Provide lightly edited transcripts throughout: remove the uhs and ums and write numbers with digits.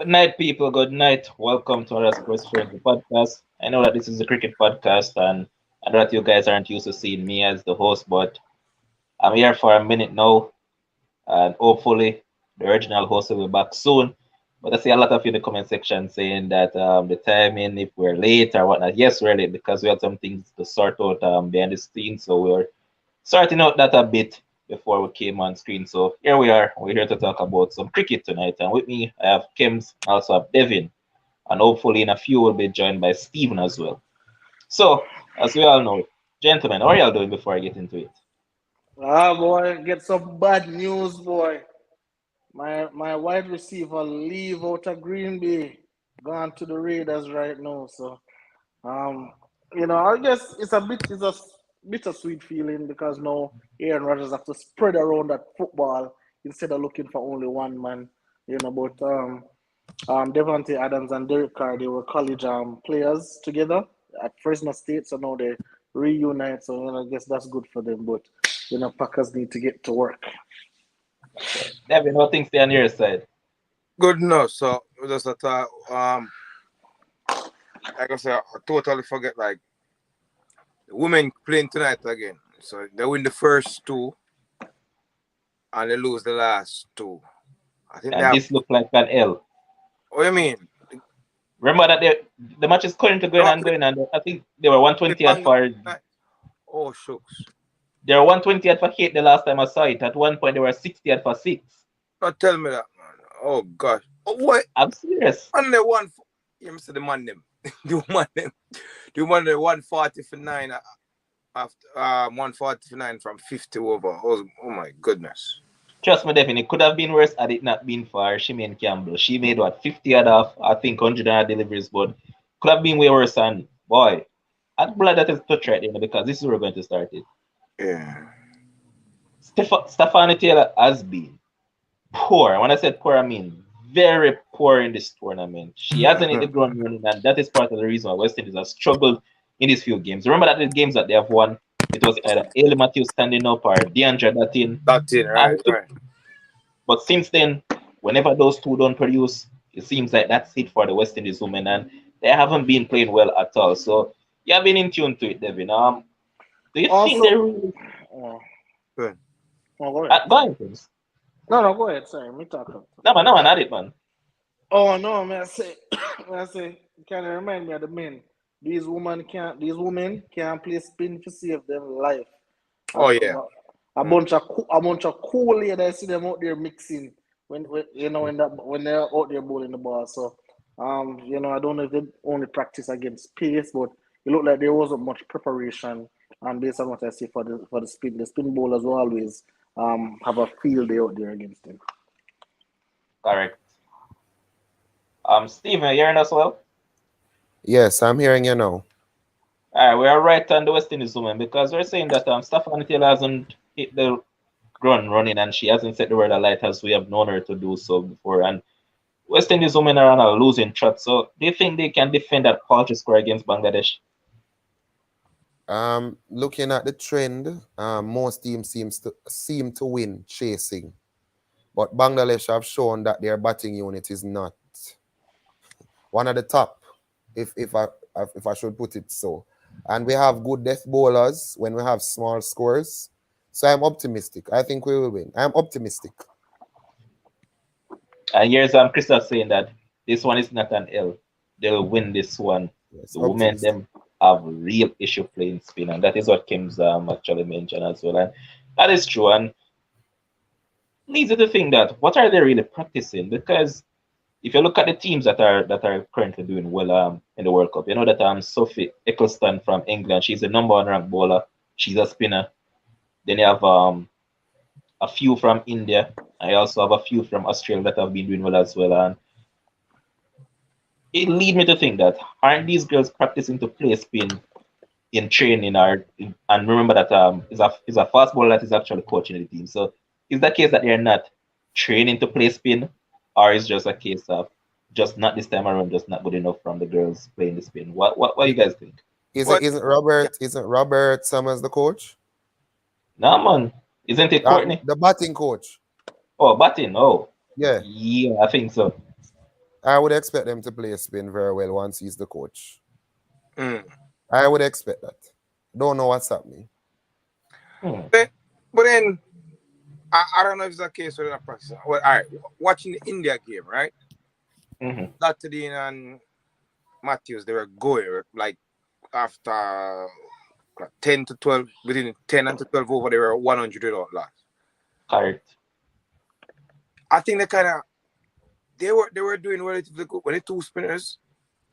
Good night, people. Good night. Welcome to our Sports Friendly podcast. I know that this is a cricket podcast, and I know that you guys aren't used to seeing me as the host, but I'm here for a minute now, and hopefully the original host will be back soon. But I see a lot of you in the comment section saying that the timing, if we're late or whatnot. Yes, we're late because we had some things to sort out behind the scenes, so we're sorting out that a bit before we came on screen. So here we are. We're here to talk about some cricket tonight. And with me, I have Kims, I also have Devin, and hopefully in a few we'll be joined by Steven as well. So, as we all know, gentlemen, how are y'all doing before I get into it? Ah, boy, get some bad news, boy. My wide receiver leave out of Green Bay, gone to the Raiders right now. So, um, I guess it's a bittersweet feeling because now Aaron Rodgers have to spread around that football instead of looking for only one man. But Devontae Adams and Derek Carr, they were college players together at Fresno State, so now they reunite. So I guess that's good for them. But Packers need to get to work. Okay. Devin, how things stay on your side? Good enough. So we just thought, like I said, I totally forget like the women playing tonight again. So they win the first two and they lose the last two. I think they And have. this looked like an L. What do you mean? Remember that the match is currently going Don't and play going, and I think they were 120 at Bangla for tonight. Oh shucks. they were 120 at for 8 the last time I saw it. At one point they were 60 at for 6. Don't tell me that, man. Oh gosh. Oh what? I'm serious. And they won. You must say the man them. the man them. The one the 140 for 9 after 140 for 9 from 50 over. Oh my goodness. Trust me, Devin, it could have been worse had it not been for Shimeen Campbell. She made what 50 odd off, I think 100 odd deliveries, but could have been way worse. And boy, I'm glad that is touch right there because this is where we're going to start it. Yeah. Stephanie Taylor has been poor. When I said poor, I mean very poor in this tournament. She hasn't hit the ground running, and that is part of the reason why West Indies has struggled in these few games. Remember that the games that they have won, it was either Ailey Matthews standing up or DeAndre Datin. That's it, right, And right. but since then, whenever those two don't produce, it seems like that's it for the West Indies women, and they haven't been playing well at all. So you have been in tune to it, Devin. Do you think they Also, really oh, Good. go ahead. go ahead, please. No, go ahead. Sorry, me talking. No, man, add it, man. Oh no, man! I say, I say, kind of remind me of the men. These women can't play spin to save their life. A, Oh yeah. Mm. a bunch of cool ladies. I see them out there mixing when they're out there bowling the ball. So, I don't know if they only practice against pace, but it looked like there wasn't much preparation. And based on what I see for the spin bowlers will always have a field day out there against them. Correct. Steven, you hearing us well? Yes, I'm hearing you now. All right, we are right on the West Indies woman because we're saying that Stephanie Taylor hasn't hit the ground running and she hasn't set the world alight as we have known her to do so before. And West Indies women are on a losing track. So do you think they can defend that paltry score against Bangladesh? Looking at the trend, most teams seem to win chasing, but Bangladesh have shown that their batting unit is not one of the top, if I should put it so. And we have good death bowlers when we have small scores. So I'm optimistic. I think we will win. I'm optimistic. And here's Christoph saying that this one is not an L. They'll win this one. Yes, The women optimistic. them have real issue playing spin, and that is what Kim's actually mentioned as well. And that is true. And leads you to think that what are they really practicing? Because if you look at the teams that are currently doing well in the World Cup, you know that Sophie Eccleston from England, she's the number one ranked bowler. She's a spinner. Then you have a few from India. I also have a few from Australia that have been doing well as well. And it lead me to think that aren't these girls practicing to play spin in training and remember that is a fast bowler that is actually coaching the team. So is that case that they're not training to play spin, or is just a case of just not this time around, just not good enough from the girls playing the spin? What do you guys think? Isn't What? isn't Robert Summers the coach? No man, isn't it Courtney? The batting coach. Oh, batting. Oh, Yeah. yeah, I think so. I would expect them to play spin very well once he's the coach. Mm. I would expect that. Don't know what's happening. Hmm. But then I don't know if it's the case with that practice. Well, all right, watching the India game, right? Mm-hmm. Saturday and Matthews, they were going like after 10 to 12, within 10 and to 12 over, they were 100 without loss. Correct. I think they were doing relatively good. When the two spinners,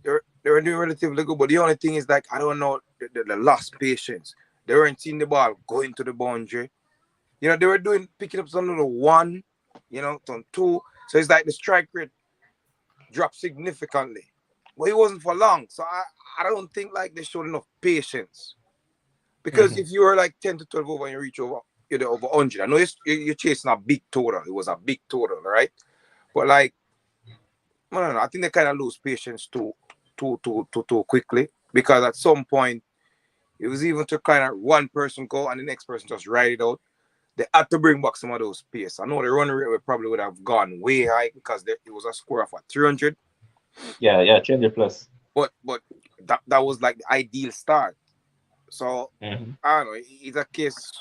they were doing relatively good. But the only thing is, like, I don't know, the lost patience. They weren't seeing the ball going to the boundary. They were picking up some little one, some two. So it's like the strike rate dropped significantly. But it wasn't for long. So I don't think like they showed enough patience. Because Mm-hmm. if you were like 10 to 12 over and you reach over 100, I know you're chasing a big total. It was a big total, right? But like, I don't know. I think they kind of lose patience too quickly, because at some point it was even to kind of one person go and the next person just ride it out. They had to bring back some of those pace. I know the run rate probably would have gone way high because it was a score of 300. Yeah, 300 plus. But that was like the ideal start. So Mm-hmm. I don't know. It's a case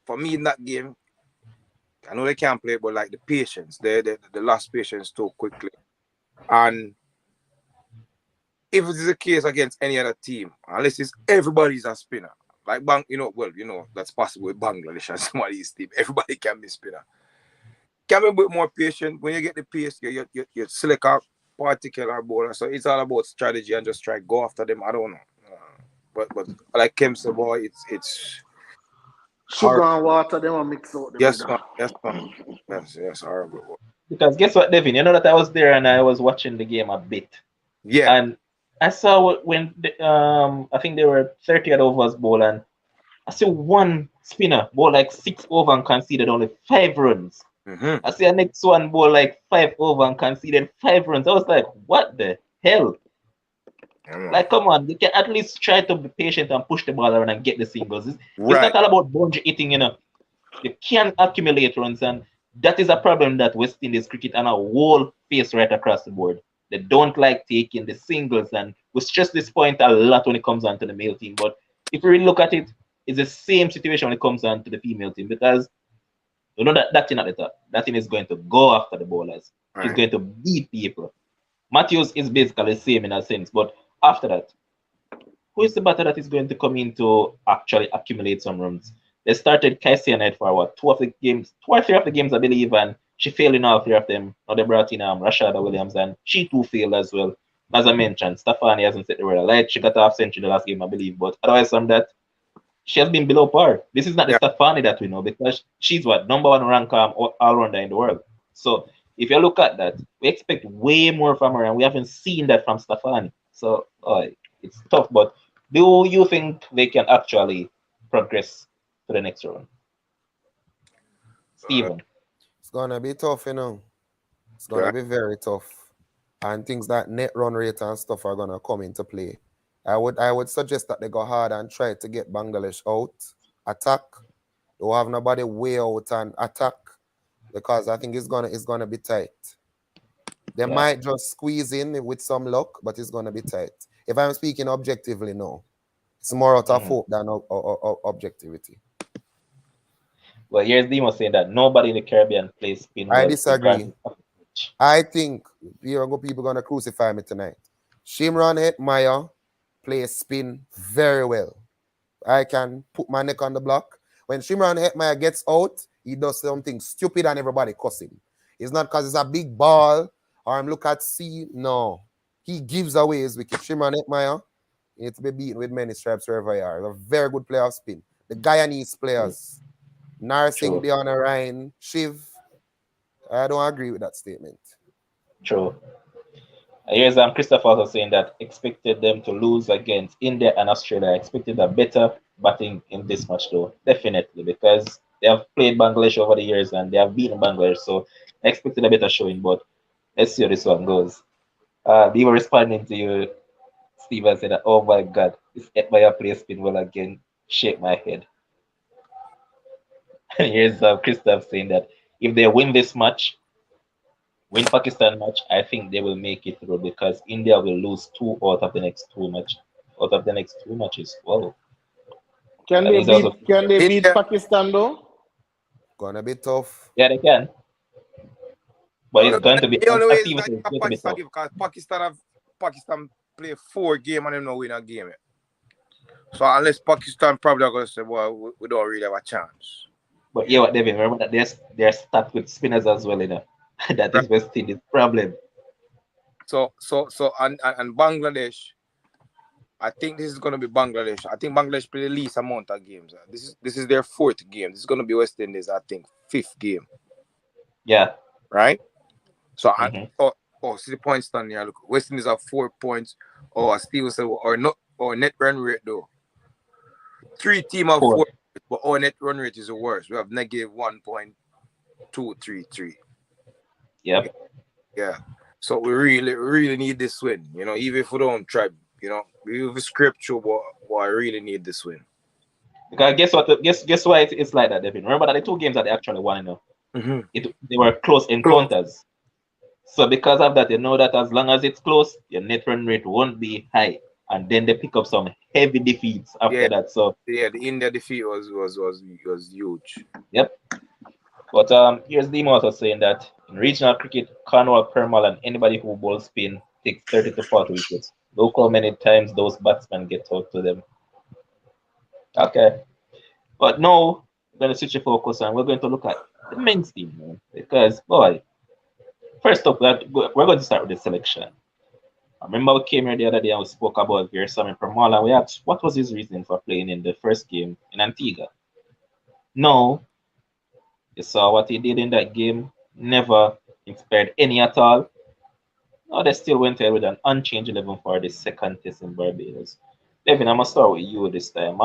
for me in that game. I know they can't play, but like the patience, they lost patience too quickly. And if it is a case against any other team, unless it's everybody's a spinner, like that's possible with Bangladesh and some of these teams. Everybody can be spinner. Can be a bit more patient. When you get the pace, you select a particular bowler. So it's all about strategy and just try to go after them. I don't know. But like Kim said, boy, it's Sugar hard. and water, they will mix out the Yes, brother. man. Yes, man. Yes, horrible. Boy. Because guess what, Devin? You know that I was there and I was watching the game a bit. Yeah. And I saw when I think there were 30 odd overs bowl, and I see one spinner bowl like 6 over and conceded only 5 runs. Mm-hmm. I see a next one bowl like 5 over and conceded 5 runs. I was like, what the hell? Yeah, Like, come on, you can at least try to be patient and push the ball around and get the singles. It's right. not all about boundary hitting. You can accumulate runs, and that is a problem that West Indies cricket and a whole face right across the board. They don't like taking the singles, and we stress this point a lot when it comes on to the male team. But if you really look at it, it's the same situation when it comes on to the female team, because you know that thing at the top, that thing is going to go after the bowlers. She's Right. going to beat people. Matthews is basically the same in a sense, but after that, who is the batter that is going to come in to actually accumulate some runs? They started Casey and Ed for what, two or three of the games, I believe, and she failed in all three of them. Now they brought in Rashada Williams, and she too failed as well. As I mentioned, Stefani hasn't set the world alight. She got half century the last game, I believe, but otherwise from that, she has been below par. This is not the Yeah. Stefani that we know, because she's what, number one rank all rounder in the world. So if you look at that, we expect way more from her, and we haven't seen that from Stefani. So it's tough, but do you think they can actually progress to the next round? Uh, Stephen. It's gonna be tough, It's gonna right. be very tough. And things like net run rate and stuff are gonna come into play. I would suggest that they go hard and try to get Bangladesh out, attack. Don't have nobody way out and attack, because I think it's gonna be tight. They Yeah. might just squeeze in with some luck, but it's gonna be tight. If I'm speaking objectively, no. It's more out of Mhm. hope than objectivity. Well, here's Demo saying that nobody in the Caribbean plays spin I well, disagree. regardless of pitch. I think people gonna crucify me tonight. Shimron Hetmeyer plays spin very well. I can put my neck on the block. When Shimron Hetmeyer gets out, he does something stupid and everybody cuss him. It's not because it's a big ball or I'm look at C. No. He gives away his wicket. Shimron Hetmeyer, he needs to be beaten with many stripes wherever you are. He's a very good player of spin. The Guyanese True. players, Narsingh, True. Deanna Ryan, Shiv, I don't agree with that statement. True. Here's Christopher also saying that expected them to lose against India and Australia. Expected a better batting in this match, though. Definitely, because they have played Bangladesh over the years and they have beaten Bangladesh. So I expected a better showing, but let's see how this one goes. They were responding to you, Steven, said that, oh my God, this Etmaya play spin well again. Shake my head. And here's Christoph saying that if they win this match, win Pakistan match, I think they will make it through because India will lose two out of the next two matches. Wow. And he's also Can they beat India, Pakistan though? Gonna be tough. yeah they can, but no, it's no, going to be the only way as is Steve that says, it's going to be Pakistan tough. give because Pakistan play 4 games and them not win a game yet. So unless Pakistan probably are gonna say, well, we don't really have a chance. But yeah, what Devin, remember that they're stacked with spinners as well, you know. That Right. is West Indies problem. So and Bangladesh, I think this is gonna be Bangladesh. I think Bangladesh play the least amount of games. This is their 4th game. This is gonna be West Indies, I think, 5th game, Yeah. right? So Hmm. see the points stand here. Look, West Indies have 4 points. Oh, as Steve said, or not, or net run rate though. 3 team have Four. 4, but our net run rate is the worst. We have -1.233. Yep. Yeah. So we really need this win. You know, even if we don't try, you know, we have a scripture, but I really need this win. Because guess what? Guess why it's like that, Devin. Remember that the two games that they actually won, you know, Mm-hmm. they were close Close. encounters. So because of that, you know that as long as it's close, your net run rate won't be high, and then they pick up some heavy defeats Yeah, after that. So yeah. The India defeat was huge. yep. But here's the also saying that in regional cricket, Cornwall, Permal, and anybody who bowls spin takes 30 to 40 wickets. Look how many times those batsmen get out to them. Okay. But now we're going to switch the focus and we're going to look at the men's team, man. Because, boy, first up, we're going to start with the selection. I remember we came here the other day and we spoke about Veersamy Permal and we asked what was his reason for playing in the first game in Antigua. No, you saw what he did in that game, never inspired any at all. No, they still went ahead with an unchanged 11 for the second test in Barbados. Devin, I'm going to start with you this time.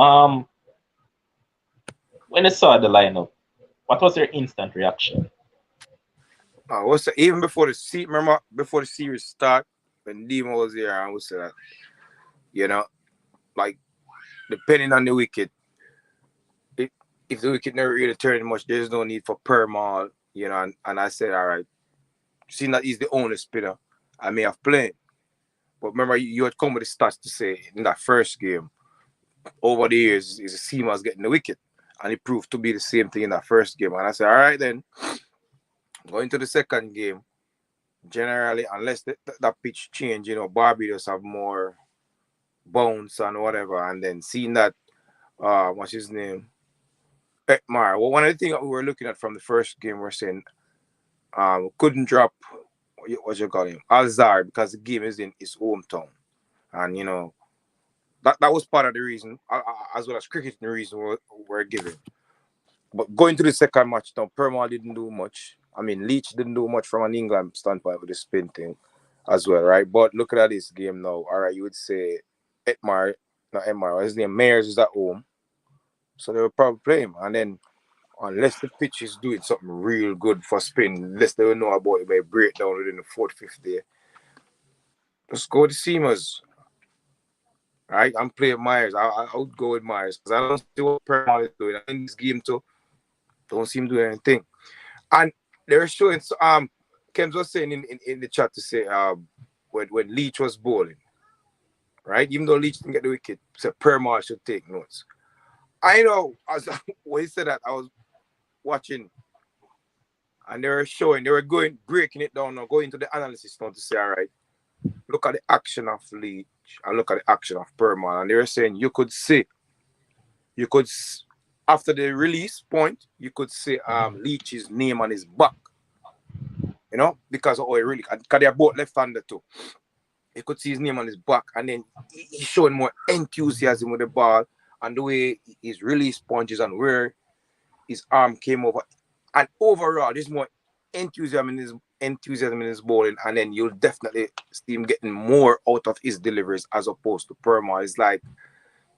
When you saw the lineup, what was your instant reaction? Even before remember before the series start when Demo was here, I would say that, you know, like depending on the wicket, if, if the wicket never really turned much, there's no need for Permal, you know, and I said, all right, seeing that he's the only spinner, I may have played. But remember, you had come with the stats to say in that first game, over the years, is a seamer was getting the wicket. And it proved to be the same thing in that first game. And I said, all right, then, going to the second game, generally, unless that pitch change, you know, Barbados have more bounce and whatever. And then seeing that, what's his name? Ekmar. Well, one of the things that we were looking at from the first game, we're saying couldn't drop, what you call him, Alzar, because the game is in his hometown. And, you know, that was part of the reason, as well as cricketing reason we're given. But going to the second match now, Permal didn't do much. I mean, Leach didn't do much from an England standpoint with the spin thing as well, right? But looking at this game now, all right, you would say not Edmar, his name, Mayers is at home. So they will probably play him. And then, unless the pitch is doing something real good for spin, unless they will know about it by breakdown within the 4th, 5th day, just go with the seamers. Right? I'm playing Myers. I would go with Myers because I don't see what Permal is doing. In this game, too, don't seem to do anything. And they're showing, Kems was saying in the chat to say, when Leach was bowling, right? Even though Leach didn't get the wicket, said Permal should take notes. I know, when he said that, I was watching, and they were breaking it down now, going to the analysis now to say, all right, look at the action of Leach and look at the action of Permal. And they were saying after the release point, you could see Leach's name on his back. You know, because they're both left-handed too. You could see his name on his back, and then he's showing more enthusiasm with the ball and the way his release punches and where his arm came over. And overall, there's more enthusiasm in his bowling, and then you'll definitely see him getting more out of his deliveries as opposed to Perma. It's like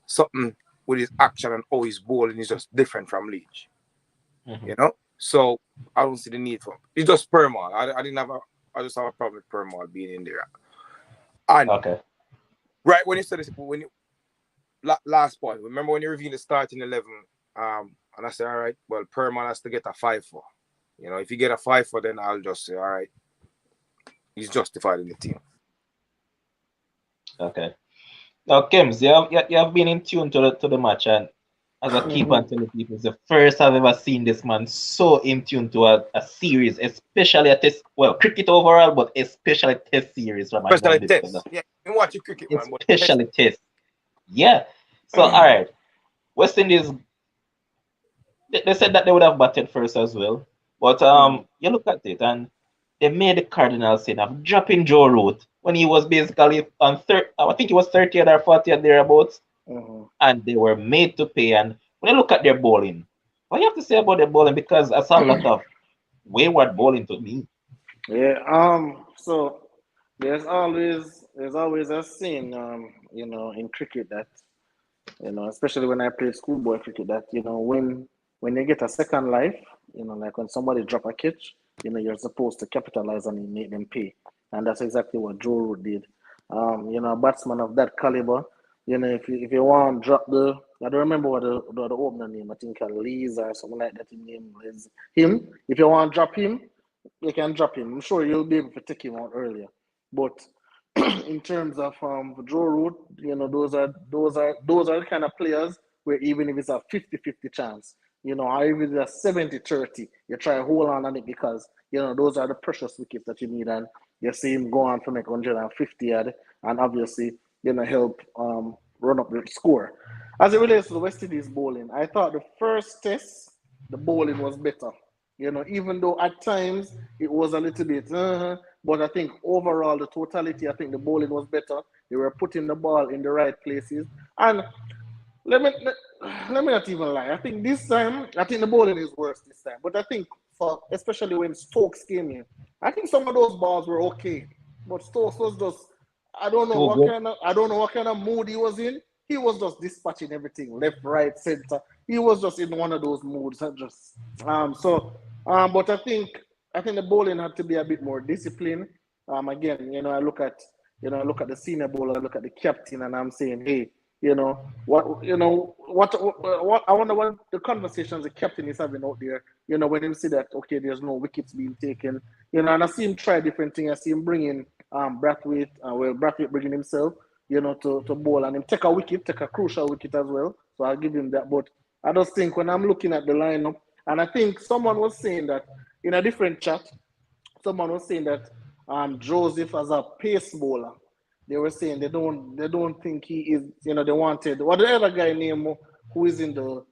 something with his action and how he's bowling is just different from Leach. Mm-hmm. You know? So I don't see the need for him. It's just Perma. I just have a problem with Perma being in there. And Okay. right when you said this, last point, remember when you reviewed the starting 11, and I said, all right, well, Perman has to get a 5-4. You know, if you get a 5-4, then I'll just say, all right, he's justified in the team. Okay. Now, Kims, you have been in tune to the match, and as I keep on telling people, it's the first I've ever seen this man so in tune to a series, especially a test. Well, cricket overall, but especially test series from a young Especially bit fella. Test. Yeah, you watch your cricket, man, but Test. Especially test. Yeah. So, all right. West Indies, they said that they would have batted first as well. But you look at it, and they made the cardinal sin of dropping Joe Root when he was basically on third. I think he was 30th or 40th thereabouts, and they were made to pay. And when you look at their bowling, what you have to say about their bowling? Because I saw a lot of wayward bowling to me. Yeah. So there's always a scene, in cricket that, especially when I played schoolboy cricket, that when you get a second life, like when somebody drop a catch, you're supposed to capitalize on it, make them pay, and that's exactly what Joe Root did. A batsman of that caliber, if you want to drop I don't remember what the opener name, I think Lees or something like that. His name is him. If you want to drop him, you can drop him. I'm sure you'll be able to take him out earlier, but in terms of Joe Root, those are the kind of players where even if it's a 50-50 chance, or even it's a 70-30, you try to hold on it because those are the precious wickets that you need, and you see him go on for like 150 yard, and obviously help run up the score. As it relates to the West Indies bowling, I thought the first test the bowling was better. Even though at times it was a little bit, but I think overall the totality, I think the bowling was better. They were putting the ball in the right places, and let me let me not even lie. I think this time, I think the bowling is worse this time. But I think for especially when Stokes came in, I think some of those balls were okay. But Stokes was just Too good. I don't know what kind of mood he was in. He was just dispatching everything left, right, center. He was just in one of those moods. But I think the bowling had to be a bit more disciplined. Again, I look at the senior bowler, I look at the captain, and I'm saying, hey, what I wonder what the conversations the captain is having out there, when him see that okay, there's no wickets being taken, and I see him try different things. I see him bringing Brathwaite, Brathwaite bringing himself, to bowl, and him take a wicket, take a crucial wicket as well. So I'll give him that. But I just think when I'm looking at the lineup, and I think someone was saying that in a different chat, someone was saying that Joseph as a pace bowler, they were saying they don't think he is. They wanted what the other guy name who is in the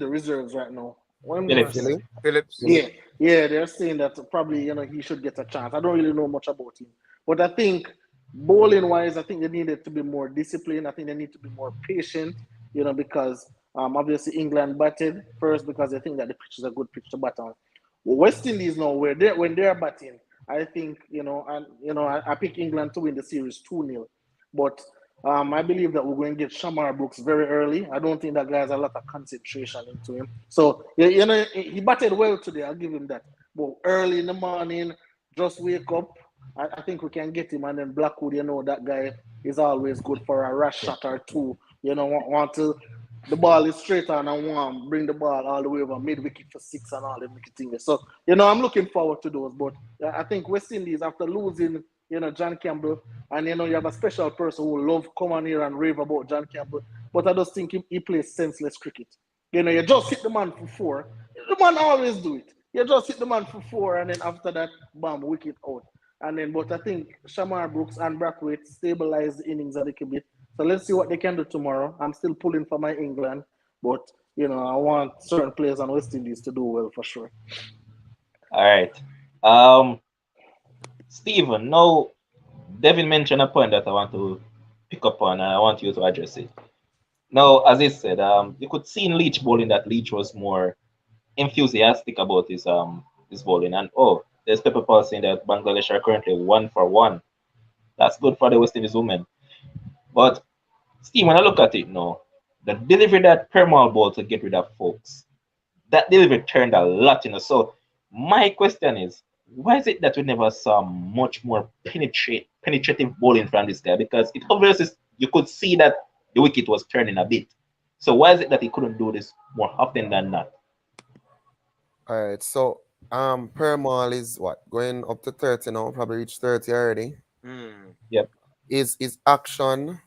reserves right now. What am I gonna Phillips. say? Phillips. Yeah, yeah, they're saying that probably he should get a chance. I don't really know much about him, but I think bowling wise, I think they needed to be more disciplined. I think they need to be more patient. Because obviously England batted first because they think that the pitch is a good pitch to bat on. West Indies now, when they're batting, I think I pick England to win the series 2-0, but I believe that we're going to get Shamar Brooks very early. I don't think that guy has a lot of concentration into him. So he batted well today. I'll give him that. But early in the morning, just wake up. I think we can get him, and then Blackwood. That guy is always good for a rush shot or two. Want to the ball is straight on and warm, bring the ball all the way over mid wicket for six and all the wicket things. So, I'm looking forward to those. But I think West Indies, after losing, John Campbell, and you have a special person who love come on here and rave about John Campbell. But I just think he plays senseless cricket. You just hit the man for four. The man always do it. You just hit the man for four, and then after that, bam, wicket out. But I think Shamar Brooks and Brathwaite stabilize the innings a little bit. So let's see what they can do tomorrow. I'm still pulling for my England, but I want certain players on West Indies to do well for sure. All right. Um, Stephen, now Devin mentioned a point that I want to pick up on, and I want you to address it. Now, as I said, you could see in Leach bowling that Leach was more enthusiastic about his bowling, and there's Pepper Paul saying that Bangladesh are currently 1-for-1. That's good for the West Indies women. But Steve, when I look at it now, the delivery that Permal bowled to get rid of folks, that delivery turned a lot, So my question is, why is it that we never saw much more penetrative bowling from this guy? Because it obviously you could see that the wicket was turning a bit. So why is it that he couldn't do this more often than not? All right. So Per mall is what? Going up to 30 now, probably reach 30 already. Yep. Is action.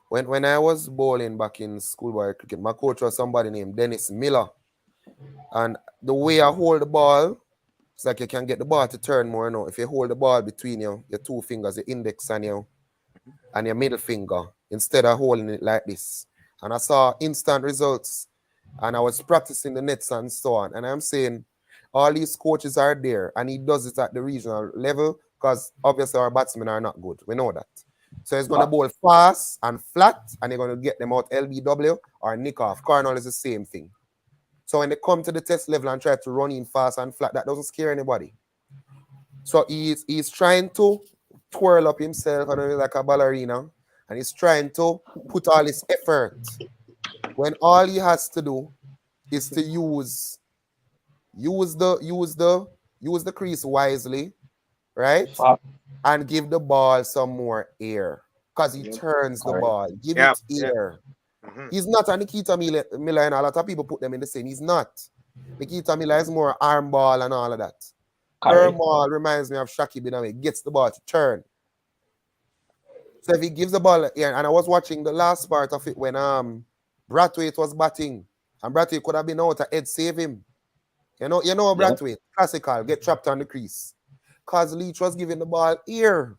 When I was bowling back in schoolboy cricket, my coach was somebody named Dennis Miller. And the way I hold the ball, it's like you can get the ball to turn more now. If you hold the ball between your two fingers, your index and your middle finger, instead of holding it like this. And I saw instant results. And I was practicing the nets and so on. And I'm saying all these coaches are there, and he does it at the regional level because obviously our batsmen are not good. We know that. So he's going to bowl fast and flat, and you're going to get them out LBW or nick off. Cornell is the same thing. So when they come to the test level and try to run in fast and flat, that doesn't scare anybody. So he's trying to twirl up himself like a ballerina, and he's trying to put all his effort when all he has to do is to use the crease wisely, right? Fuck. And give the ball some more air because he turns the Correct. ball. Give Yeah, it yeah. air. He's not a Nikita Miller, and a lot of people put them in the same. He's not. Nikita Miller is more arm ball and all of that. Correct. Permal reminds me of Shaki Binami. Gets the ball to turn. So if he gives the ball, yeah, and I was watching the last part of it when Brathwaite was batting, and Brathwaite could have been out to head save him. You know Yep. Brathwaite, classical, get trapped on the crease. Cause Leach was giving the ball here.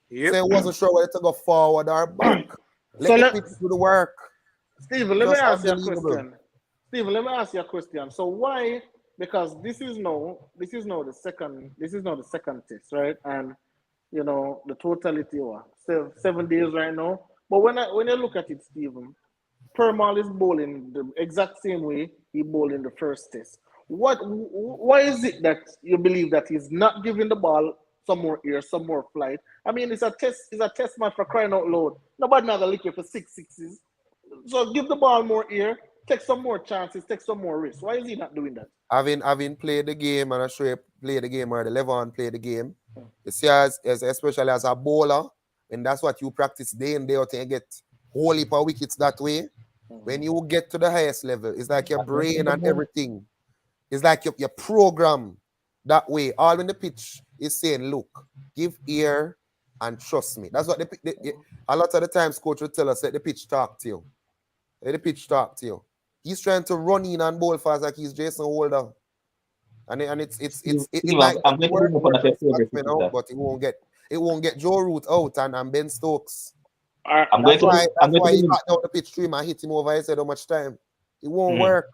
Yep. So he wasn't sure whether to go forward or back. So Let the pitch do the work. Stephen, let me Just ask you a unbelievable. question. Stephen, let me ask you a question. So why? Because this is now the second test, right? And the totality of 7 days right now. But when I look at it, Stephen, Permal is bowling the exact same way he bowled in the first test. Why is it that you believe that he's not giving the ball some more air, some more flight? I mean, it's a test match for crying out loud. Nobody not gonna lick you for six sixes. So give the ball more air, take some more chances, take some more risks. Why is he not doing that? Having played the game, and I sure you play the game or the Levon play the game. You see, as especially as a bowler, and that's what you practice day in day out and get whole heap of wickets that way. When you get to the highest level, it's like your brain and everything. It's like your program that way. All in the pitch is saying, look, give ear and trust me. That's what a lot of the times coach will tell us, let the pitch talk to you. Let the pitch talk to you. He's trying to run in and bowl fast like he's Jason Holder. And it Steve, might get I'm going to work bring up for one of your best favorite batsmen out, cricketer. but it won't get Joe Root out and Ben Stokes. I'm going That's to why bring, I'm going to he bring in, got down the pitch to him and hit him over his head how much time. It won't mhm. work.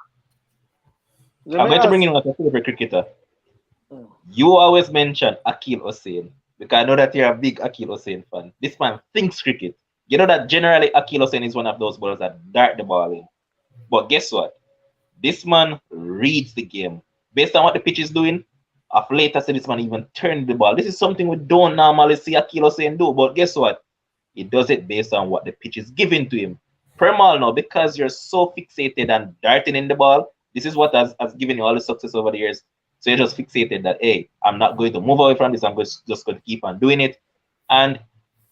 Let I'm me going to bring ask. in one of your favorite cricketer. Mm. You always mention Akil Hussain because I know that you're a big Akil Hussain fan. This man thinks cricket. You know that generally Akil Hussain is one of those bowlers that dart the ball in. But guess what? This man reads the game. Based on what the pitch is doing, of late I said this man even turned the ball. This is something we don't normally see Akil Hussain do. But guess what? He does it based on what the pitch is giving to him. Permal now, because you're so fixated on darting in the ball, this is what has given you all the success over the years. So you're just fixated that, hey, I'm not going to move away from this. Just going to keep on doing it. And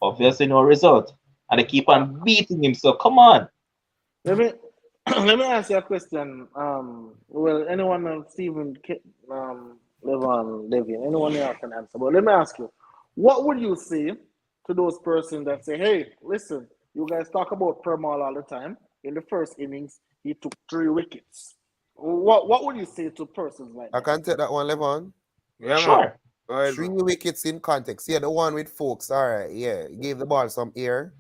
obviously no result. And they keep Uh, on beating him. So come on. let me let me ask you a question. Well, anyone else, Stephen, Levon, Levin, anyone else can answer. But let me ask you, what would you say to those persons that say, "Hey, listen, you guys talk about Permal all the time. In the first innings, he took 3 wickets." What would you say to persons like I that? can take that one, Levon. Yeah, man. Sure. Go ahead, 3 wickets in context. Yeah, the one with folks. All right, yeah. He gave the ball some air.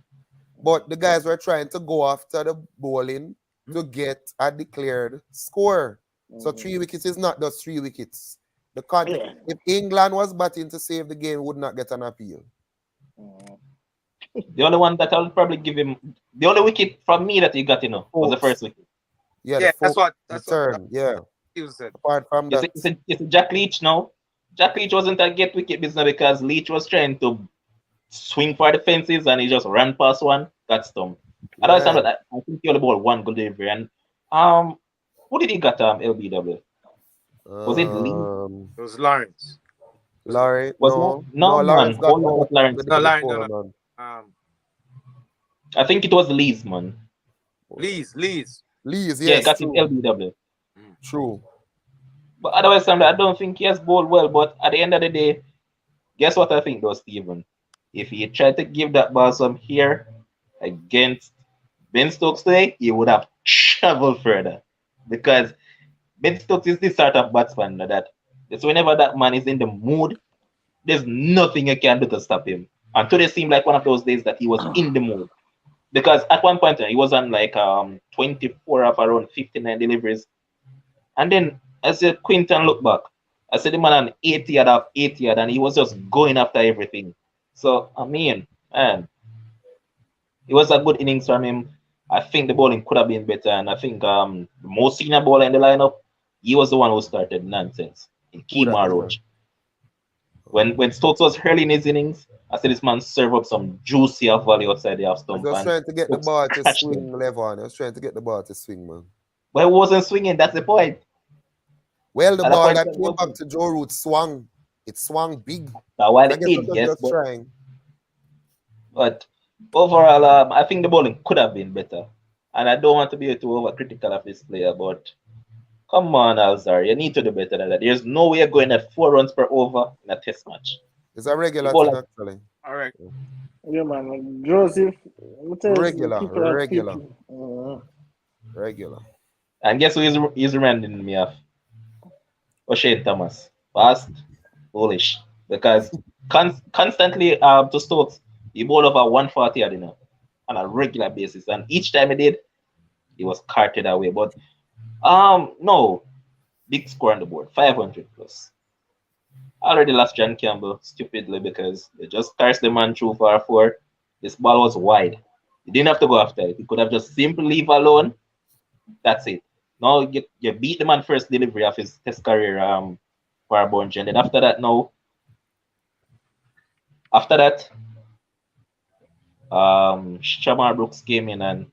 But the guys were trying to go after the bowling to get a declared score. So Mm-hmm. 3 wickets is not just 3 wickets. The context, Yeah. if England was batting to save the game, would not get an appeal. Mm-hmm. The only one that I'll probably give him, the only wicket from me that he got, was the Folks. first wicket. Yeah, the Yeah, folks that's what return. Yeah. you said. Apart from that, You see Jack Leach now? Jack Leach wasn't a get wicket business because Leach was trying to swing for the fences and he just ran past one, got stumped. I don't understand right. that. I think he only ball one good delivery. And um, who did he got LBW? Was it Lee? Um, It was Lawrence. Was it? Laurie, Was not no. no No, man. Lawrence got Hold on, out that on the Lawrence. No, day Lawrence. No, before, no. man. Um, I think it was Lee's man. Lees. Lees, Yeah, yes, got him true. LBW. Mm. True. But otherwise, Sam, I don't think he has bowled well. But at the end of the day, guess what I think though, Stephen? If he tried to give that ball some here against Ben Stokes today, he would have traveled further. Because Ben Stokes is the sort of batsman that it's whenever that man is in the mood, there's nothing you can do to stop him. And today seemed like one of those days that he was in the mood. Because at one point he was on like 24 of around 59 deliveries. And then I said Quinton look back. I said the man on 80 yard off 80 yard and he was just going after everything. So I mean, man, it was a good innings from him. I think the bowling could have been better, and I think the most senior bowler in the lineup, he was the one who started nonsense in Who that Kemar is, man? Roach. When Stokes was early in his innings, I said this man serve up some juicy off volley outside the half I was stump just and trying to get the Stokes ball to crashed him. swing, Levon. I was trying to get the ball to swing, man. But he wasn't swinging, that's the point. Well, the At the ball point that he came back wasn't. to Joe Root swung. It swung big. Now while I it guess I did, was yes, just trying. but overall, I think the bowling could have been better. And I don't want to be too overcritical of this player, but come on, Alzar, you need to do better than that. There's no way you're going at 4 runs per over in a test match. It's a You regular bowl thing, like actually. All right. Yeah, man. Joseph, what else? People are Regular. people. Regular. and guess who is reminding me of? O'Shane Thomas. Fast, bullish. Because constantly to Stokes, he bowled over 140 at dinner on a regular basis. And each time he did, he was carted away. But no, big score on the board, 500 plus. I already lost John Campbell stupidly because they just cursed the man through for a four. This ball was wide. He didn't have to go after it. He could have just simply leave alone. That's it. Now you beat the man first delivery of his test career for a bunch. And then after that, Shamar Brooks came in and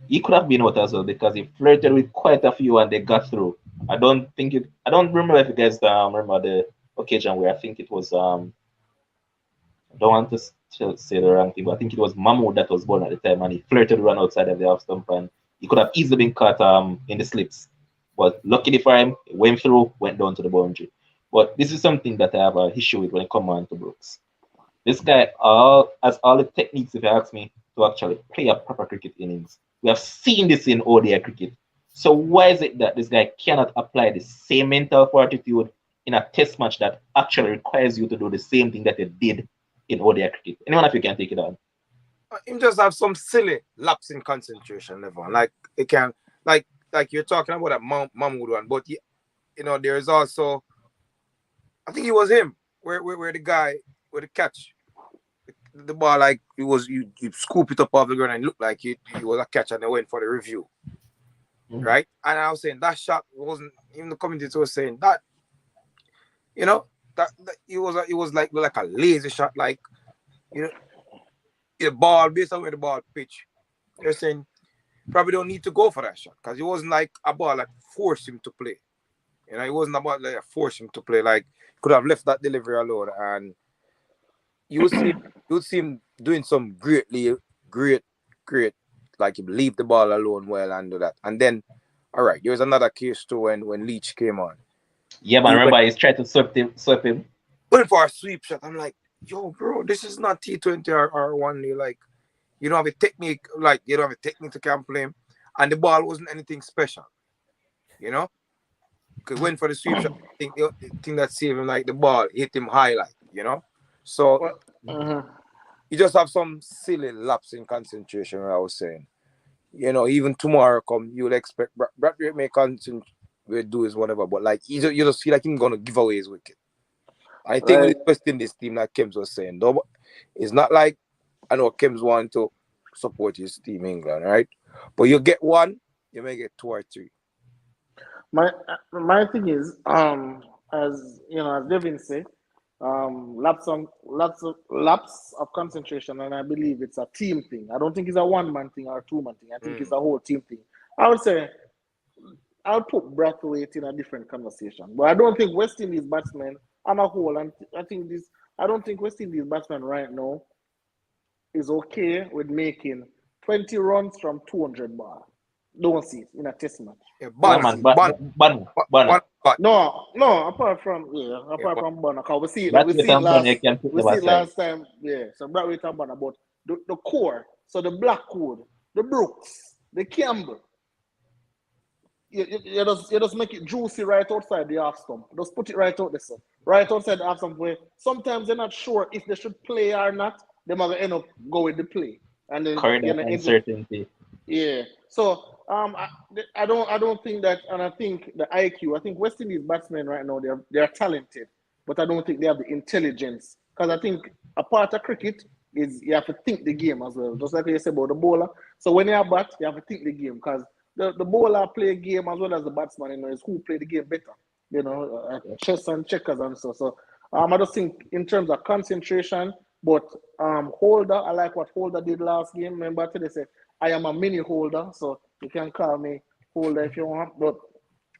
he could have been out as well because he flirted with quite a few and they got through. I don't remember if you guys remember the occasion where I think it was I don't want to say the wrong thing, but I think it was Mahmoud that was born at the time, and he flirted run outside of the half stump, and he could have easily been caught in the slips. But luckily for him, he went through, went down to the boundary. But this is something that I have an issue with when it comes on to Brooks. This guy has all the techniques, if you ask me, to actually play a proper cricket innings. We have seen this in ODI cricket. So why is it that this guy cannot apply the same mental fortitude in a test match that actually requires you to do the same thing that you did in ODI cricket? Anyone of you can take it on. Him just have some silly lapse in concentration level. Like it can like you're talking about that Mahmoud one, but there is also I think it was him where the guy where the catch the ball like it was you scoop it up off the ground and it looked like it was a catch and they went for the review. Right? And I was saying that shot wasn't even the commentator was saying that that it was like a lazy shot, like the ball based on where the ball pitch. They're saying probably don't need to go for that shot because it wasn't like a ball that forced him to play. It wasn't about like force him to play. Like could have left that delivery alone, and you would see him doing some great, like he leave the ball alone well and do that. And then, all right, there was another case too when Leach came on. Yeah, man. Remember, he's trying to sweep him. Went for a sweep shot. I'm like, yo, bro, this is not T20 or 1-day. Like, you don't have a technique. Like, you don't have a technique to can play him. And the ball wasn't anything special. Because went for the sweep shot. I think the thing that saved him, like the ball hit him high, like. So you just have some silly lapse in concentration. I was saying, even tomorrow come, you'll expect Bradbury may concentrate, will do his whatever, but like you just feel like he's gonna give away his wicket. I think with the West Indies team, like Kems was saying, though, it's not like I know Kems want to support his team England, right? But you get one, you may get 2 or 3. My thing is, as as Devin said, lapse of concentration, and I believe it's a team thing. I don't think it's a one-man thing or a two-man thing. I think it's a whole team thing. I would say I'll put Brathwaite in a different conversation, but I don't think West Indies batsmen on a whole, and I don't think West Indies batsmen right now is okay with making 20 runs from 200 ball. Don't see it in a test match. Yeah, Yeah, man. Ban. No, apart from Yeah, but Bonner, cause we Bradley see it and Bonner, you last can put them aside. time, yeah. So Bradley and Bonner, but the core, so the Blackwood, the Brooks, the Campbell, you just make it juicy right outside the half stump. Just put it right out there, so right outside the half stump where sometimes they're not sure if they should play or not. They might end up go with the play, and then Corridor uncertainty. yeah. So I don't think that, and I think the IQ. I think West Indies batsmen right now they're talented, but I don't think they have the intelligence. Because I think a part of cricket is you have to think the game as well. Just like you said about the bowler. So when you have bat, you have to think the game because the bowler play game as well as the batsman. You know, is who play the game better. You know, chess and checkers and so. So I just think in terms of concentration, but Holder, I like what Holder did last game. Remember today said I am a mini Holder, so you can call me Holder if you want. But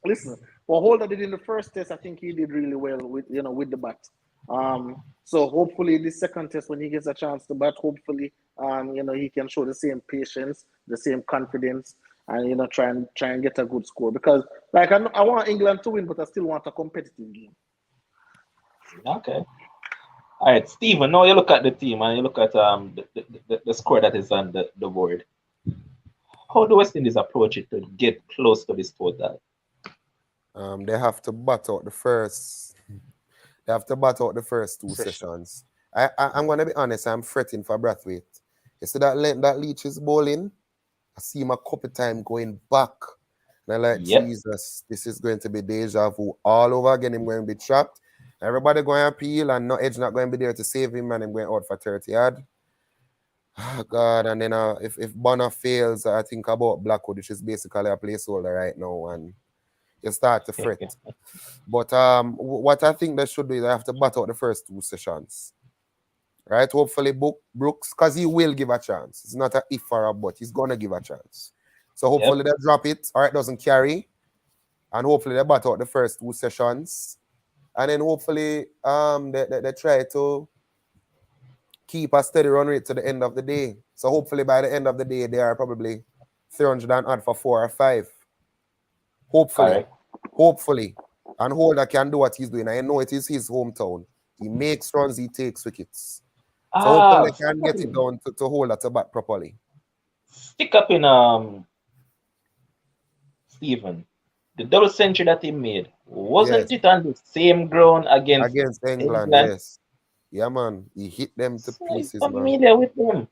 listen, what Holder did in the first test, I think he did really well with with the bat. So hopefully this second test, when he gets a chance to bat, hopefully he can show the same patience, the same confidence, and try and get a good score. Because like I want England to win, but I still want a competitive game. Okay. All right, Stephen. Now you look at the team and you look at the score that is on the board. How do West Indies approach it to get close to this total? They have to bat out the first. They have to bat out the first two sessions. I'm gonna be honest. I'm fretting for Brathwaite. You see that Leach is bowling. I see him a couple times going back. And I'm like, Jesus, this is going to be deja vu all over again. Him going to be trapped. Everybody going to appeal and no Edge not going to be there to save him and him going out for 30 yard. Oh, God. And then if Bonner fails, I think about Blackwood, which is basically a placeholder right now. And you start to fret. But what I think they should do is they have to bat out the first two sessions. Right? Hopefully Brooks, because he will give a chance. It's not a if or a but. He's going to give a chance. So hopefully they drop it or it doesn't carry. And hopefully they bat out the first two sessions. And then hopefully they try to keep a steady run rate to the end of the day. So hopefully by the end of the day, they are probably 300 and odd for 4 or 5. Hopefully. Hopefully. And Holder can do what he's doing. I know it is his hometown. He makes runs, he takes wickets. So hopefully they can get it down to Holder to bat properly. Stick up in Stephen. The double century that he made, wasn't it on the same ground against England? Yes. Yeah, man. He hit them to pieces, man. Familiar with them.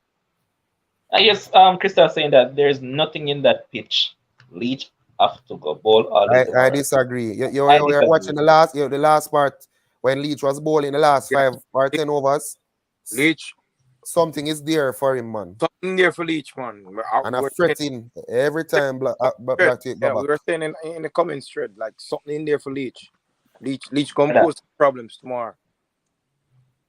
I guess Krista saying that there's nothing in that pitch. Leach have to go bowl all the I disagree. You're watching the last part when Leach was bowling the last 5 or 10 overs. Leach. Something is there for him, man. Something there for Leach, man. And I'm fretting every time. We were saying in the comments thread, like something in there for Leach. Leach gonna pose problems tomorrow.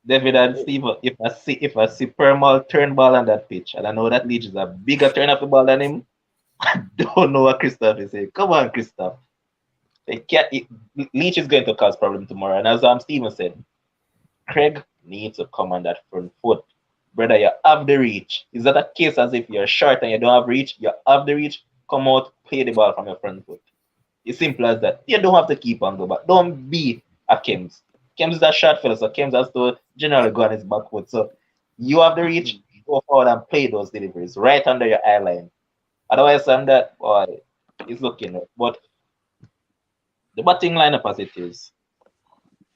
David and Steve, if I see Permal turn ball on that pitch, and I know that Leach is a bigger turn of the ball than him, I don't know what Christoph is saying. Come on, Christoph. Leach is going to cause problem tomorrow. And as Steven said, Craig needs to come on that front foot. Brother, you have the reach. Is that a case as if you're short and you don't have reach? You have the reach, come out, play the ball from your front foot. It's simple as that. You don't have to keep on go back. Don't be a Kems. Kems is a short fella, so Kems has to generally go on his back foot. So you have the reach, go forward and play those deliveries right under your eye line. Otherwise, that boy is looking. But the batting lineup as it is,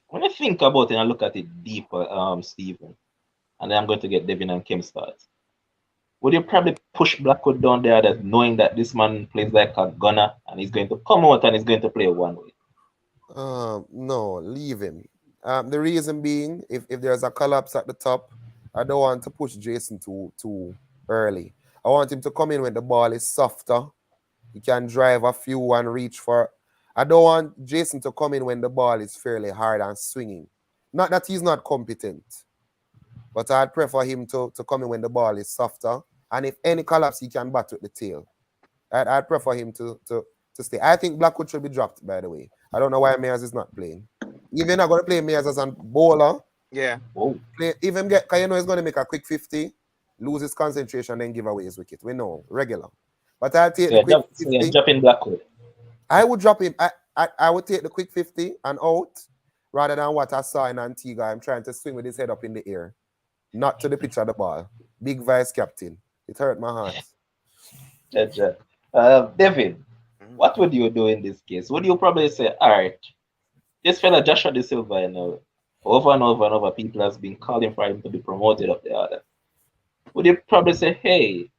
when I think about it and look at it deeper, Stephen, and then I'm going to get Devin and Kim starts. Would you probably push Blackwood down there, that knowing that this man plays like a gunner and he's going to come out and he's going to play one way? No, leave him. The reason being, if there's a collapse at the top, I don't want to push Jason too early. I want him to come in when the ball is softer. He can drive a few and reach for. I don't want Jason to come in when the ball is fairly hard and swinging. Not that he's not competent. But I'd prefer him to come in when the ball is softer. And if any collapse, he can bat with the tail. I'd prefer him to stay. I think Blackwood should be dropped, by the way. I don't know why Mears is not playing. Even not going to play Mears as a bowler. Yeah. Because he's going to make a quick 50, lose his concentration, then give away his wicket. We know, regular. But I'll take the quick 50. So you're dropping Blackwood? I would drop him. I would take the quick 50 and out rather than what I saw in Antigua. I'm trying to swing with his head up in the air, not to the pitch of the ball. Big vice captain. It hurt my heart. Gotcha. David, Mhm. what would you do in this case? Would you probably say, all right, this fella Joshua De Silva, over and over and over, people has been calling for him to be promoted up the order. Would you probably say, hey,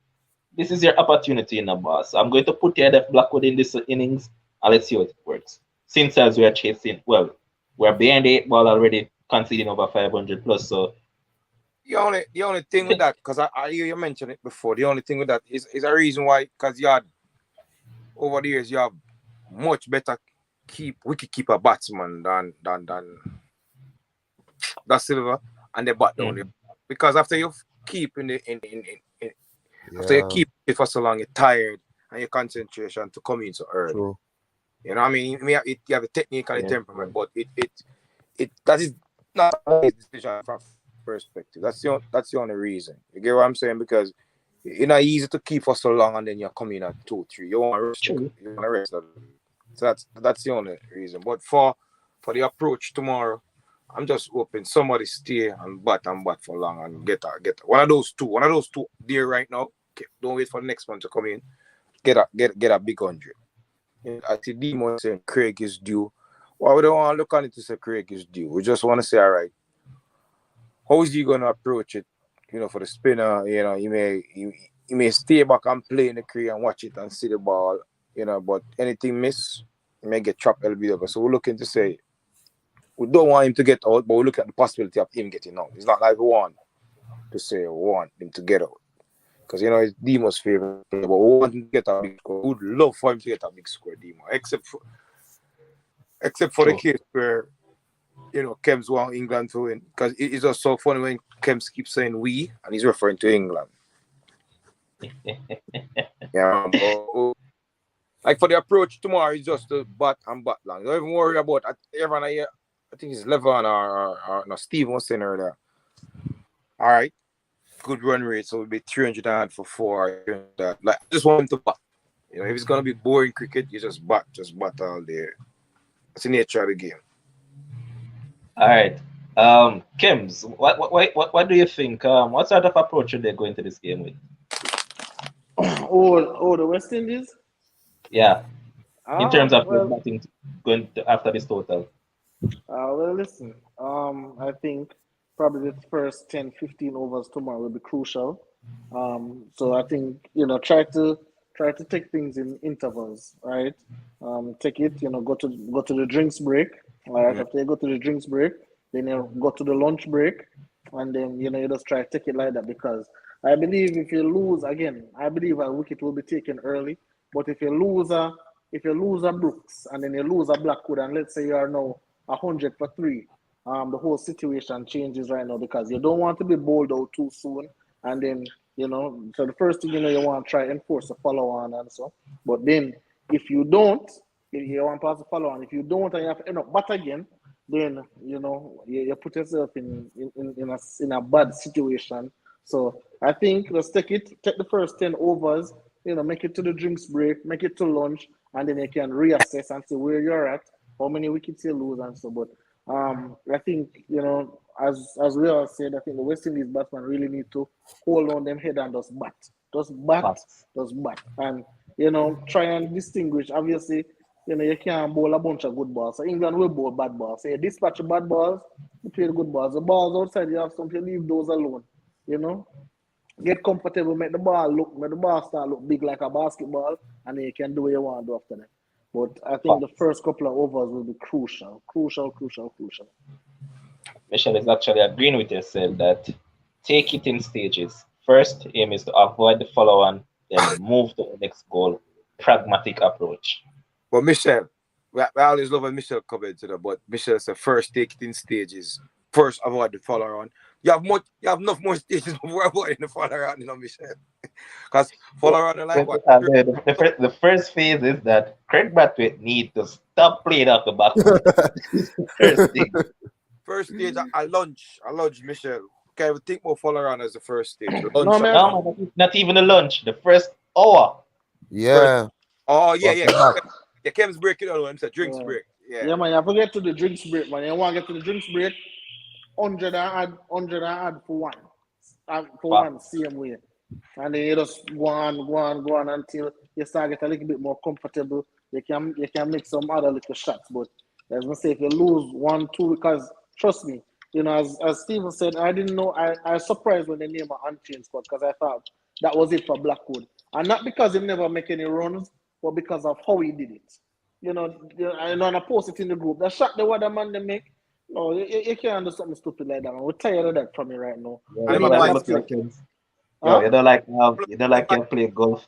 this is your opportunity in the boss. I'm going to put you at Blackwood in this innings and let's see how it works. Since as we are chasing, well, we're behind the 8 ball already, conceding over 500 plus. So, The only thing with that, because I hear you mention it before, the only thing with that is a reason why, because you had over the years you have much better wicket keeper batsman than that Silver, and they bat down there. mm, Because after you keep in after you Yeah, keep it for so long, you're tired and your concentration to come in so early. true. You know what I mean? You have a technique and a yeah, temperament, but it that is not a decision from perspective. That's the only reason. You get what I'm saying? Because it's not easy to keep for so long and then you come in at 2-3. You want to rest. true. You want to rest. So that's the only reason. But for the approach tomorrow, I'm just hoping somebody stay and bat for long and get one of those two. One of those two there right now. Okay, don't wait for the next one to come in. Get a big 100. I see Demo saying Craig is due. Well, we don't want to look on it to say Craig is due. We just want to say, all right, how is he going to approach it? For the spinner, he may stay back and play in the crease and watch it and see the ball, but anything miss, he may get trapped LBW. So we're looking to say, we don't want him to get out, but we look at the possibility of him getting out. It's not like we want to say we want him to get out. Because, it's Demo's favorite player, but we want him to get a big score. We would love for him to get a big score, Demo, except for the True. case where, Kems want England to win. Because it's just so funny when Kems keeps saying we, and he's referring to England. Yeah, but like for the approach tomorrow, it's just to bat and bat long. Don't even worry about everyone here. I think it's Levon or no, Steve was saying earlier. All right, good run rate, so it'll be 300 for 4. Like, I just want him to bat. If it's gonna be boring cricket, you just bat all day. That's the nature of the game. All right. Kims, what do you think? What sort of approach should they go into this game with? The West Indies. Yeah, in terms of the Well, batting after this total. listen. I think probably the first 10, 15 overs tomorrow will be crucial. So I think try to take things in intervals, right? Take it, go to the drinks break. All right, Mm. after you go to the drinks break, then you go to the lunch break, and then you just try to take it like that because I believe if you lose again, I believe a wicket will be taken early. But if you lose a Brooks and then you lose a Blackwood, and let's say you are now 100 for 3, the whole situation changes right now because you don't want to be bowled out too soon, and then so the first thing you want to try enforce a follow on and so. But then if you don't, if you want to pass a follow on, if you don't and you have to end up bat again, then you put yourself in a bad situation. So I think let's take the first 10 overs, make it to the drinks break, make it to lunch, and then you can reassess and see where you're at, how many wickets you lose and so. But I think as we all said, I think the West Indies batsmen really need to hold on them head and just bat, Facts. just bat, and try and distinguish. Obviously, you can't bowl a bunch of good balls. So England will bowl bad balls. So you dispatch the bad balls, you play the good balls. The balls outside, you have some, you leave those alone. You know, get comfortable, make the ball start look big like a basketball, and then you can do what you want to do after that. But I think the Facts. first couple of overs will be crucial, crucial, crucial, crucial. Michelle is actually agreeing with yourself that take it in stages. First aim is to avoid the follow on, then move to the next goal. Pragmatic approach. But Michelle, we always love when Michelle comments, but Michelle said first take it in stages. First avoid the follow around. You have enough more stages before avoiding the follow around, Michelle. Because follow So, around like and what? the first phase is that Craig Brathwaite need to stop playing off the back foot. This is the first thing. First stage I lunge Michelle. Okay, we think more follow around as the first stage. No, Lunch man. No, man, not even the lunch. The first hour. first. Yeah, Oh yeah, bust yeah. the back. Yeah, Kem's break it down when it's a drinks Yeah. break. Yeah. Yeah, man, you have to get to the drinks break, man. You want to get to the drinks break, 100 and add for Fuck. one, same way. And then you just go on until you start get a little bit more comfortable. You can make some other little shots. But as I say, if you lose 1-2, because trust me, as Steven said, I didn't know. I was surprised when they named an unchanged squad because I thought that was it for Blackwood. And not because he never make any runs, but because of how he did it. I know, and I post it in the group. The shot the other man they make, no, you can't do something stupid like that, man. We're tired of that from me right now. Yeah, We And you him know need a that more bad look skill. like kids. Yo, Huh? you don't like you play golf.